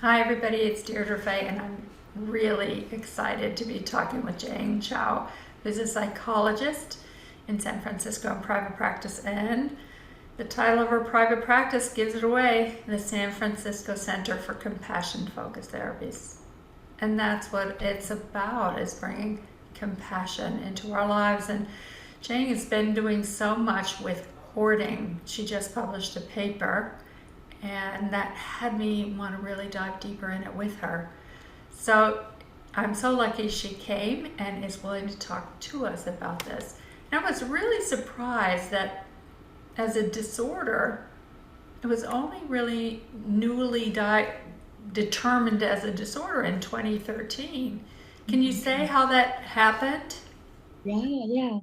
Hi everybody, it's Deirdre Fay, and I'm really excited to be talking with Chia-Ying Chou, who's a psychologist in San Francisco in private practice, and the title of her private practice gives it away, the San Francisco Center for Compassion Focused Therapies. And that's what it's about, is bringing compassion into our lives. And Chia-Ying has been doing so much with hoarding. She just published a paper, and that had me want to really dive deeper in it with her. So I'm so lucky she came and is willing to talk to us about this. And I was really surprised that as a disorder, it was only really newly determined as a disorder in 2013. Can you say how that happened? Yeah.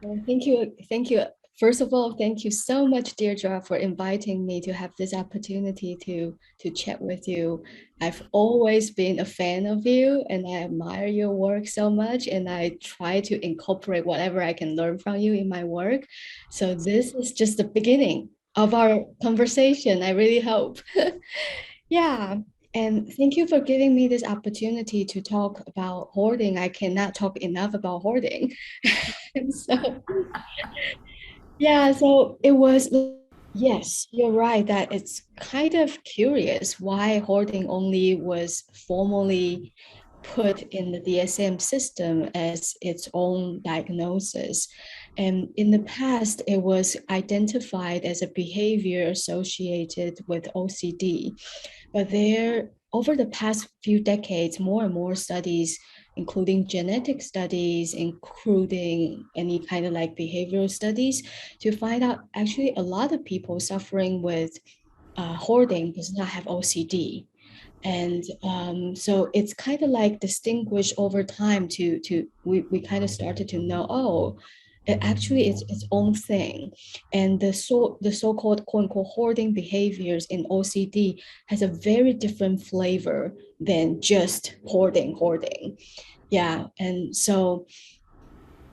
Well, thank you. First of all, thank you so much, Deirdre, for inviting me to have this opportunity to chat with you. I've always been a fan of you, and I admire your work so much, and I try to incorporate whatever I can learn from you in my work. So this is just the beginning of our conversation, I really hope. Yeah, and thank you for giving me this opportunity to talk about hoarding. I cannot talk enough about hoarding. And so, yeah, so it was, yes, you're right that it's kind of curious why hoarding only was formally put in the DSM system as its own diagnosis. And in the past, it was identified as a behavior associated with OCD. But there, over the past few decades, more and more studies, including genetic studies, including any kind of like behavioral studies, to find out actually a lot of people suffering with hoarding does not have OCD. And so it's kind of like distinguished over time to we kind of started to know, oh, it actually it's its own thing. And the so-called quote unquote hoarding behaviors in OCD has a very different flavor than just hoarding. Yeah. And so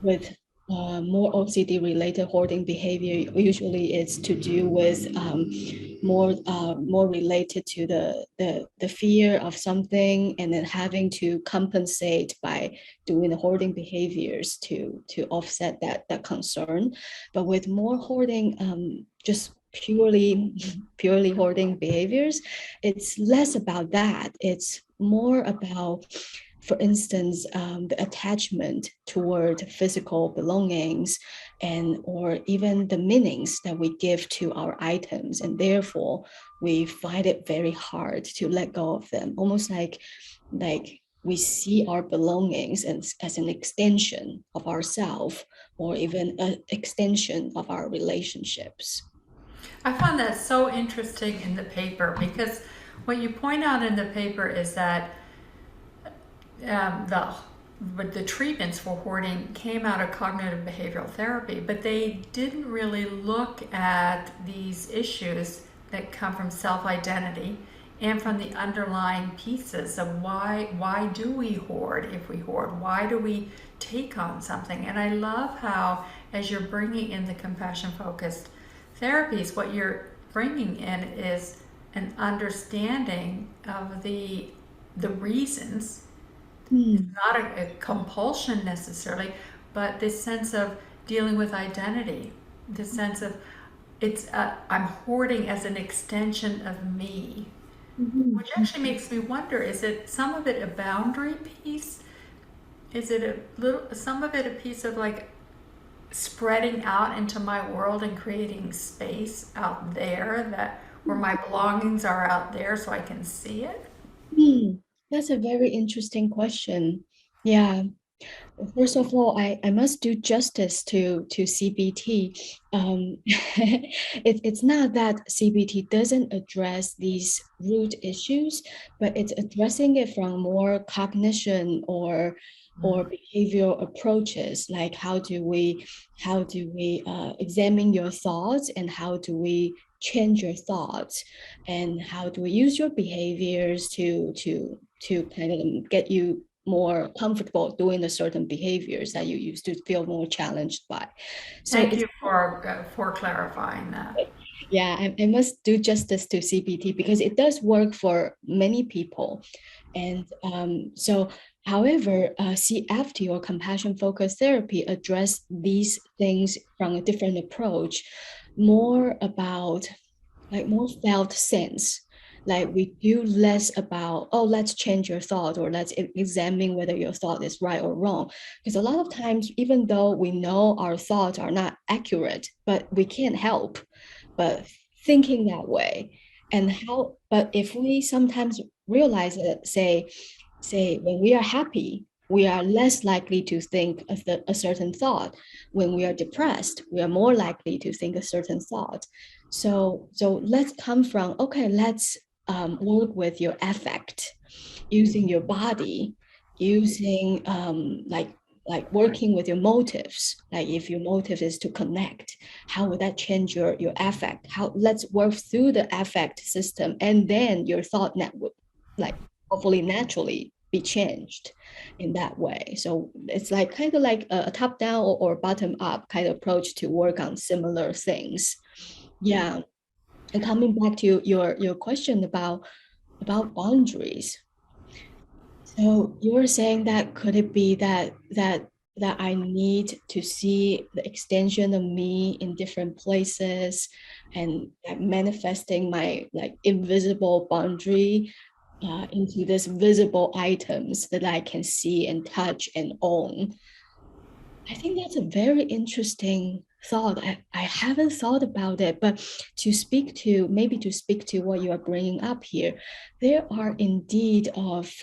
with more OCD related hoarding behavior, usually it's to do with more related to the fear of something, and then having to compensate by doing the hoarding behaviors to offset that concern. But with more hoarding, just purely hoarding behaviors, it's less about that. It's more about, for instance, the attachment toward physical belongings, and or even the meanings that we give to our items, and therefore we find it very hard to let go of them, almost like we see our belongings as an extension of ourselves, or even an extension of our relationships. I found that so interesting in the paper because what you point out in the paper is that the but the treatments for hoarding came out of cognitive behavioral therapy, but they didn't really look at these issues that come from self-identity and from the underlying pieces of why do we hoard if we hoard? Why do we take on something? And I love how, as you're bringing in the compassion focused therapies, what you're bringing in is an understanding of the reasons. It's Hmm. not a compulsion necessarily, but this sense of dealing with identity, this sense of I'm hoarding as an extension of me, which actually Mhm. makes me wonder: is it some of it a boundary piece? Is it a little some of it a piece of like spreading out into my world and creating space out there that where my belongings are out there so I can see it? Hmm, that's a very interesting question. Yeah. Well, first of all, I must do justice to CBT. It's not that CBT doesn't address these root issues, but it's addressing it from more cognition or behavioral approaches, like how do we examine your thoughts, and how do we change your thoughts, and how do we use your behaviors to kind of get you more comfortable doing the certain behaviors that you used to feel more challenged by. So Thank it's you for clarifying that. Yeah, I must do justice to CBT because it does work for many people. And so, however, CFT or compassion focused therapy address these things from a different approach, more about like more felt sense. Like we do less about, oh, let's change your thought or let's examine whether your thought is right or wrong. Because a lot of times, even though we know our thoughts are not accurate, but we can't help but thinking that way. And how, but if we sometimes realize that, say when we are happy, we are less likely to think of a certain thought. When we are depressed, we are more likely to think a certain thought. So let's come from, okay, let's work with your affect, using your body, using like working with your motives. Like if your motive is to connect, how would that change your affect? How let's work through the affect system, and then your thought network, like hopefully naturally be changed in that way. So it's like kind of like a top down or bottom up kind of approach to work on similar things. Yeah. And coming back to your question about boundaries. So you were saying that could it be that I need to see the extension of me in different places and like manifesting my like invisible boundary into this visible items that I can see and touch and own. I think that's a very interesting thought. I haven't thought about it, but to speak to what you are bringing up here, there are indeed of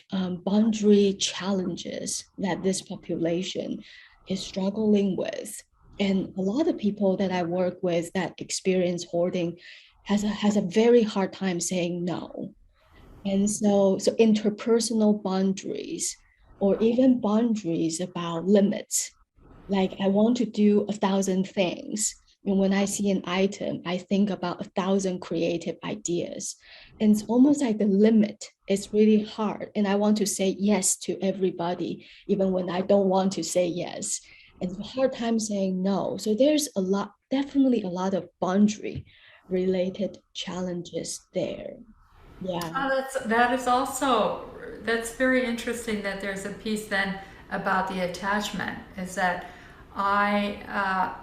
boundary challenges that this population is struggling with. And a lot of people that I work with that experience hoarding has a very hard time saying no. And so interpersonal boundaries or even boundaries about limits, like I want to do 1,000 things. And when I see an item, I think about 1,000 creative ideas. And it's almost like the limit is really hard. And I want to say yes to everybody, even when I don't want to say yes. And it's a hard time saying no. So there's definitely a lot of boundary related challenges there. Yeah. Oh, that is also that's very interesting that there's a piece then about the attachment. Is that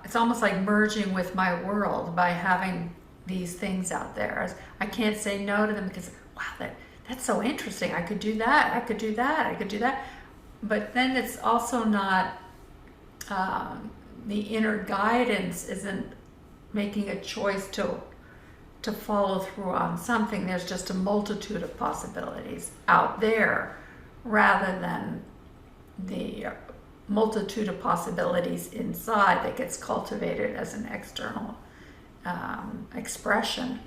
it's almost like merging with my world by having these things out there. I can't say no to them because wow, that's so interesting. I could do that. I could do that. I could do that. But then it's also not the inner guidance isn't making a choice to follow through on something. There's just a multitude of possibilities out there rather than the multitude of possibilities inside that gets cultivated as an external expression.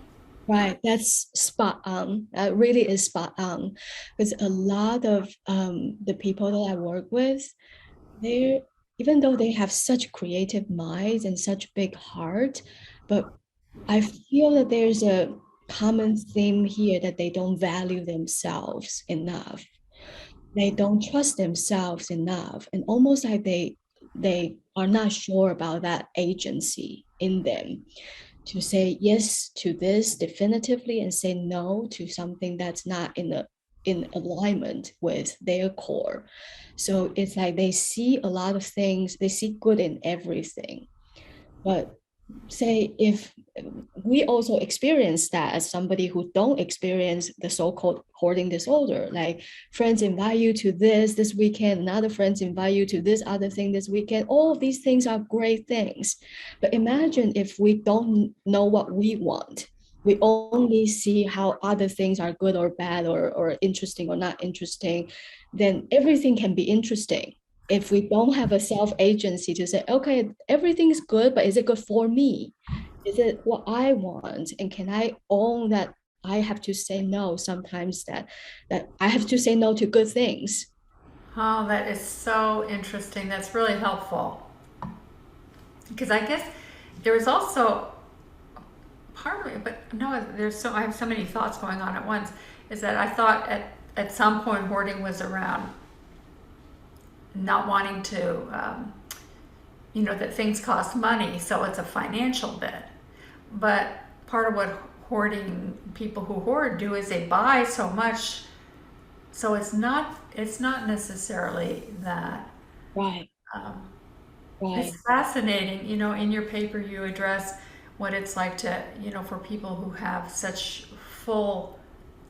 Right, that's spot on. That really is spot on. Because a lot of the people that I work with, they're even though they have such creative minds and such big heart, but I feel that there's a common theme here that they don't value themselves enough. They don't trust themselves enough, and almost like they are not sure about that agency in them to say yes to this definitively and say no to something that's not in alignment with their core. So it's like they see a lot of things, they see good in everything, but say if we also experience that as somebody who don't experience the so-called hoarding disorder, like friends invite you to this weekend, another friends invite you to this other thing this weekend, all of these things are great things, but imagine if we don't know what we want, we only see how other things are good or bad or interesting or not interesting, then everything can be interesting if we don't have a self agency to say, okay, everything is good, but is it good for me? Is it what I want? And can I own that I have to say no sometimes, that I have to say no to good things? Oh, that is so interesting. That's really helpful because I guess there is also part of it, but no, I have so many thoughts going on at once. Is that I thought at some point hoarding was around not wanting to, that things cost money, so it's a financial bit. But part of what hoarding people who hoard do is they buy so much, so it's not necessarily that. Right. Um, Right. it's fascinating, you know. In your paper, you address what it's like to, you know, for people who have such full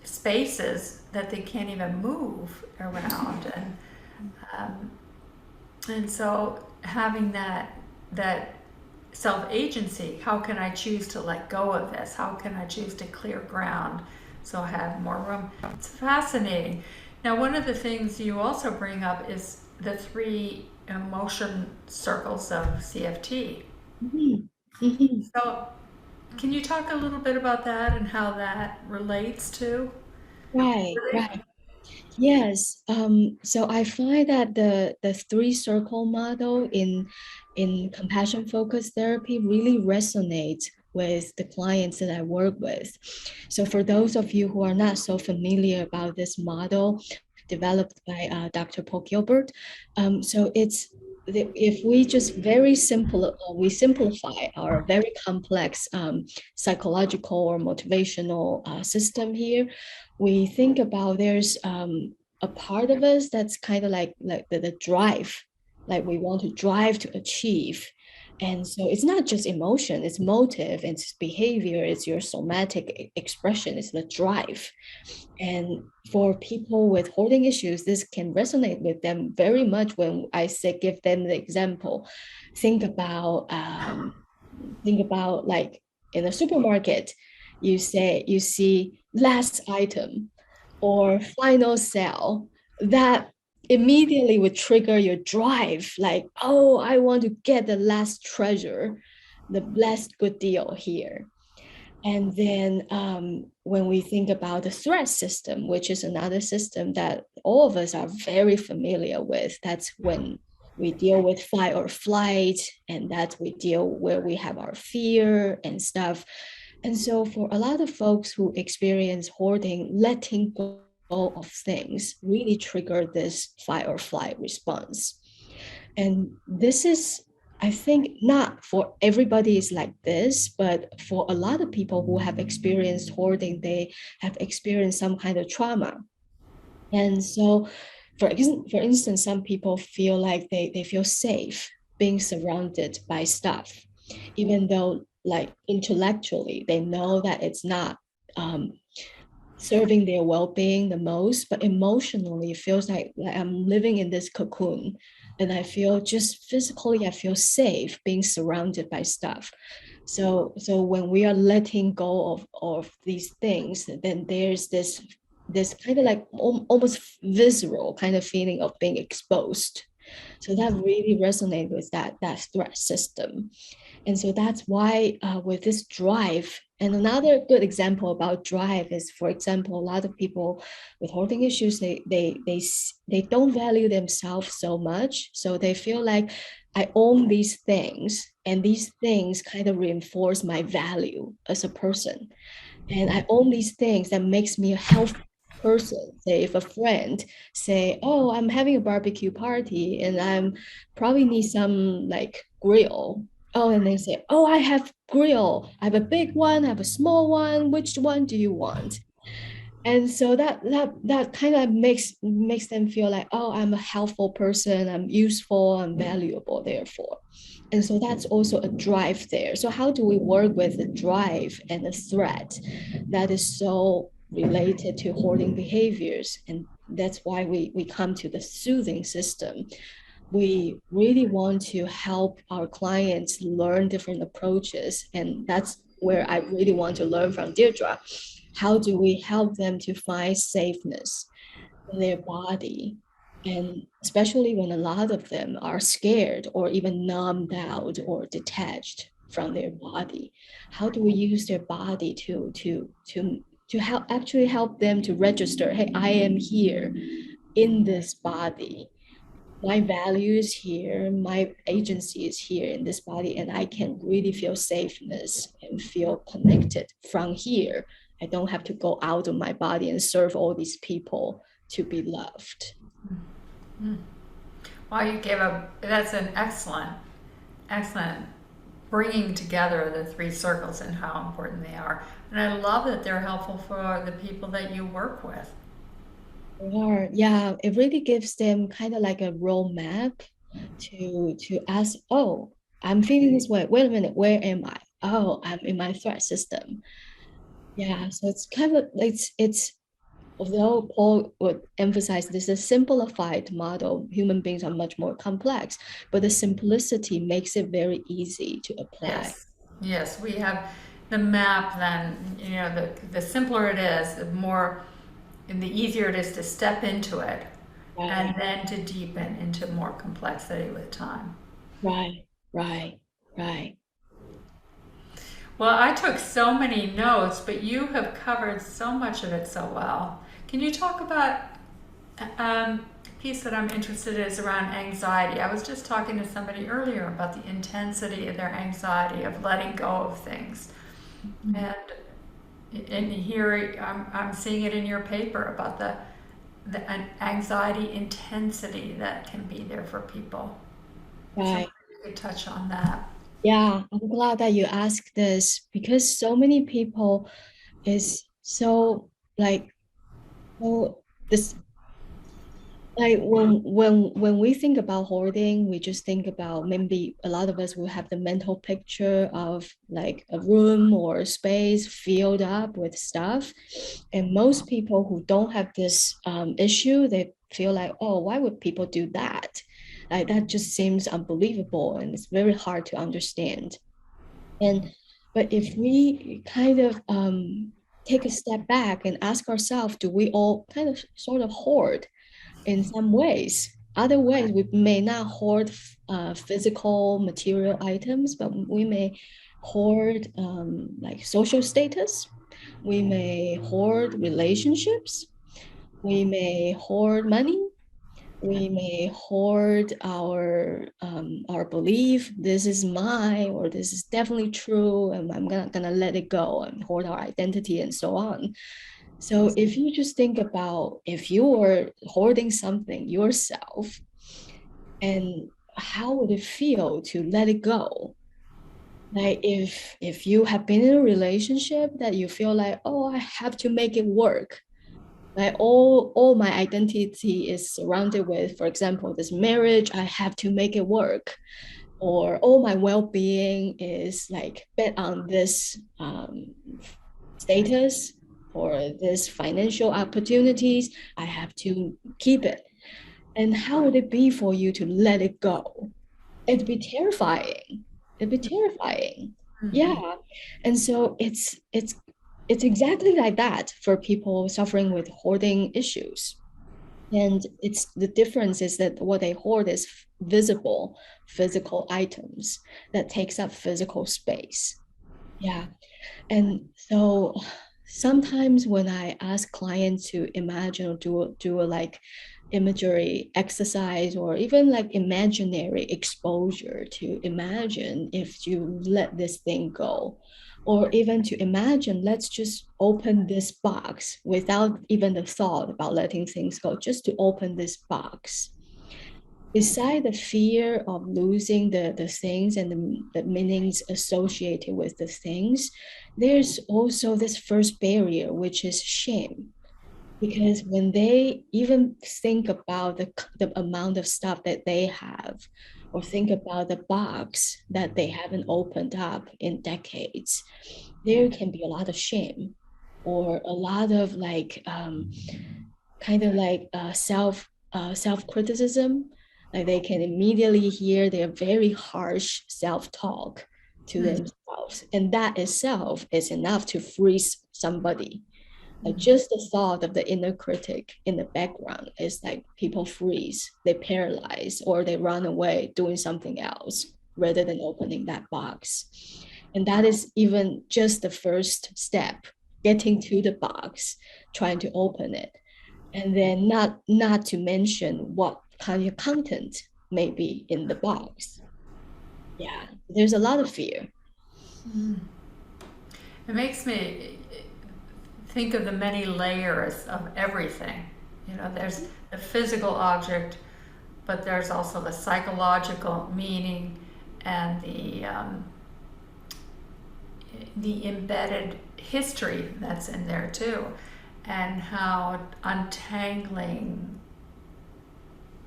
spaces that they can't even move around, um, and so having that self agency. How can I choose to let go of this? How can I choose to clear ground so I have more room? It's fascinating. Now, one of the things you also bring up is the three emotion circles of CFT. Mhm. Mhm. So, can you talk a little bit about that and how that relates to Right. hoarding? Right. Yes. So I find that the three circle model in compassion focused therapy really resonates with the clients that I work with. So for those of you who are not so familiar about this model developed by Dr. Paul Gilbert, so if we just we simplify our very complex psychological or motivational system here, we think about there's a part of us that's kind of like the drive, like we want to drive to achieve. And so it's not just emotion, it's motive, it's behavior, it's your somatic expression, it's the drive. And for people with hoarding issues, this can resonate with them very much when I say give them the example. Think about think about like in a supermarket, you see last item or final sale, that immediately would trigger your drive, like, oh, I want to get the last treasure, the last good deal here. And then when we think about the threat system, which is another system that all of us are very familiar with, that's when we deal with fight or flight, and that we deal where we have our fear and stuff. And so for a lot of folks who experience hoarding, letting go of things really trigger this fight or flight response. And this is, I think, not for everybody is like this, but for a lot of people who have experienced hoarding, they have experienced some kind of trauma. And so, for instance, some people feel like they feel safe being surrounded by stuff, even though, like, intellectually, they know that it's not serving their well-being the most, but emotionally it feels like I'm living in this cocoon, and I feel just physically I feel safe being surrounded by stuff. So when we are letting go of these things, then there's this kind of like almost visceral kind of feeling of being exposed. So that really resonates with that threat system. And so that's why with this drive, and another good example about drive is, for example, a lot of people with hoarding issues, they don't value themselves so much. So they feel like I own these things, and these things kind of reinforce my value as a person. And I own these things that makes me a healthy person. Say if a friend say, oh, I'm having a barbecue party and I'm probably need some like grill. Oh, and they say, oh, I have grill. I have a big one, I have a small one. Which one do you want? And so that kind of makes them feel like, oh, I'm a helpful person, I'm useful, I'm valuable, therefore. And so that's also a drive there. So how do we work with the drive and the threat that is so related to hoarding behaviors? And that's why we come to the soothing system. We really want to help our clients learn different approaches. And that's where I really want to learn from Deirdre. How do we help them to find safeness in their body? And especially when a lot of them are scared or even numbed out or detached from their body, how do we use their body to help actually help them to register, hey, I am here in this body, my value is here, my agency is here in this body, and I can really feel safeness and feel connected from here. I don't have to go out of my body and serve all these people to be loved. Wow, you gave that's an excellent bringing together the three circles and how important they are. And I love that they're helpful for the people that you work with. Or yeah, it really gives them kind of like a roadmap to ask, oh, I'm feeling this way. Wait a minute, where am I? Oh, I'm in my threat system. Yeah, so it's kind of it's although Paul would emphasize this is a simplified model, human beings are much more complex, but the simplicity makes it very easy to apply. Yes, yes, we have the map. Then the simpler it is, the more and the easier it is to step into it, Right, and then to deepen into more complexity with time. right, right, right. Well, I took so many notes, but you have covered so much of it so well. Can you talk about a piece that I'm interested in is around anxiety? I was just talking to somebody earlier about the intensity of their anxiety of letting go of things. Mhm. And here I'm seeing it in your paper about the anxiety intensity that can be there for people. So maybe Right. you could touch on that. Yeah, I'm glad that you asked this because so many people is so like, well, this like when we think about hoarding, we just think about maybe a lot of us will have the mental picture of like a room or a space filled up with stuff. And most people who don't have this issue, they feel like, oh, why would people do that? Like that just seems unbelievable and it's very hard to understand. And but if we kind of take a step back and ask ourselves, do we all kind of sort of hoard in some ways? Other ways, we may not hoard physical material items, but we may hoard like social status. We may hoard relationships. We may hoard money. We may hoard our belief. This is mine, or this is definitely true, and I'm gonna let it go and hoard our identity and so on. So if you just think about if you were hoarding something yourself, and how would it feel to let it go? Like if you have been in a relationship that you feel like, oh, I have to make it work. Like all my identity is surrounded with, for example, this marriage, I have to make it work. Or all my well-being is like bet on this status or this financial opportunities, I have to keep it. And how would it be for you to let it go? It'd be terrifying. It'd be terrifying. Mm-hmm. Yeah. And so it's exactly like that for people suffering with hoarding issues. And it's the difference is that what they hoard is visible, physical items that takes up physical space. Yeah. And so sometimes when I ask clients to imagine or do a like imagery exercise or even like imaginary exposure to imagine if you let this thing go, or even to imagine, let's just open this box without even the thought about letting things go, just to open this box. Beside the fear of losing the things and the meanings associated with the things, there's also this first barrier, which is shame. Because when they even think about the amount of stuff that they have, or think about the box that they haven't opened up in decades, there can be a lot of shame or a lot of like kind of like self criticism. Like they can immediately hear their very harsh self talk to themselves, and that itself is enough to freeze somebody. Like just the thought of the inner critic in the background is like people freeze, they paralyze, or they run away doing something else rather than opening that box. And that is even just the first step, getting to the box, trying to open it. And then not to mention what kind of content may be in the box. Yeah, there's a lot of fear. It makes me think of the many layers of everything. There's the physical object, but there's also the psychological meaning and the embedded history that's in there too, and how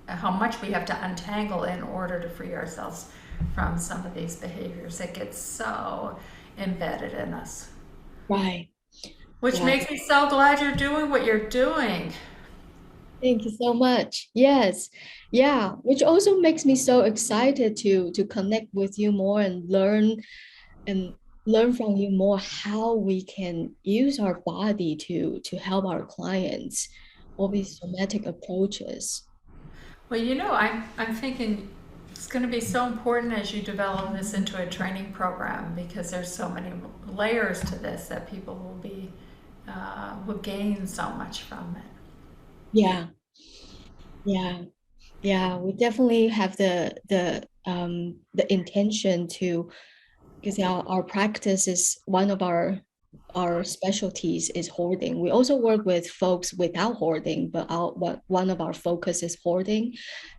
much we have to untangle in order to free ourselves from some of these behaviors that get so embedded in us. Right. Which Yeah. makes me so glad you're doing what you're doing. Thank you so much. Yes. Yeah, which also makes me so excited to connect with you more and learn from you more how we can use our body to help our clients, all these somatic approaches. Well, I'm thinking it's going to be so important as you develop this into a training program because there's so many layers to this that people will gain so much from it. Yeah, yeah, yeah. We definitely have the intention to, because our practice is one of our specialties is hoarding. We also work with folks without hoarding, but one of our focus is hoarding,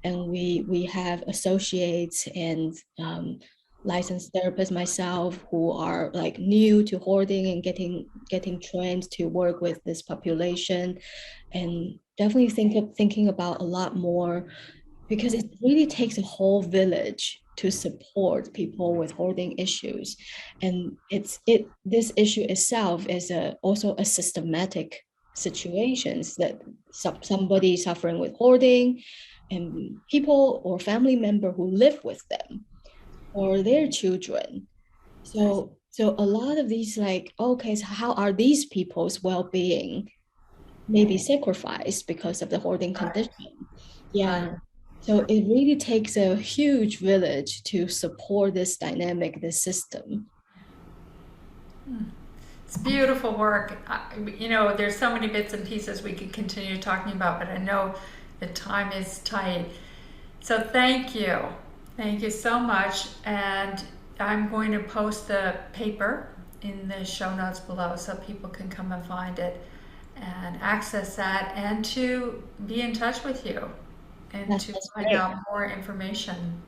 and we have associates and licensed therapists myself who are like new to hoarding and getting trained to work with this population, and definitely thinking about a lot more because it really takes a whole village to support people with hoarding issues, and this issue itself is also a systematic situations that somebody suffering with hoarding and people or family member who live with them or their children. So a lot of these like, okay, so how are these people's well-being maybe sacrificed because of the hoarding Right. condition? Yeah. Right. So it really takes a huge village to support this dynamic, this system. It's beautiful work. There's so many bits and pieces we could continue talking about, but I know the time is tight. So thank you. Thank you so much. And I'm going to post the paper in the show notes below so people can come and find it and access that and to be in touch with you and That to sounds find great. out more information.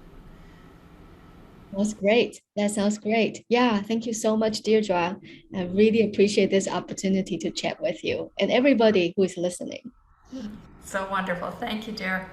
That's great. That sounds great. Yeah, thank you so much, Deirdre. I really appreciate this opportunity to chat with you and everybody who is listening. So wonderful. Thank you, dear.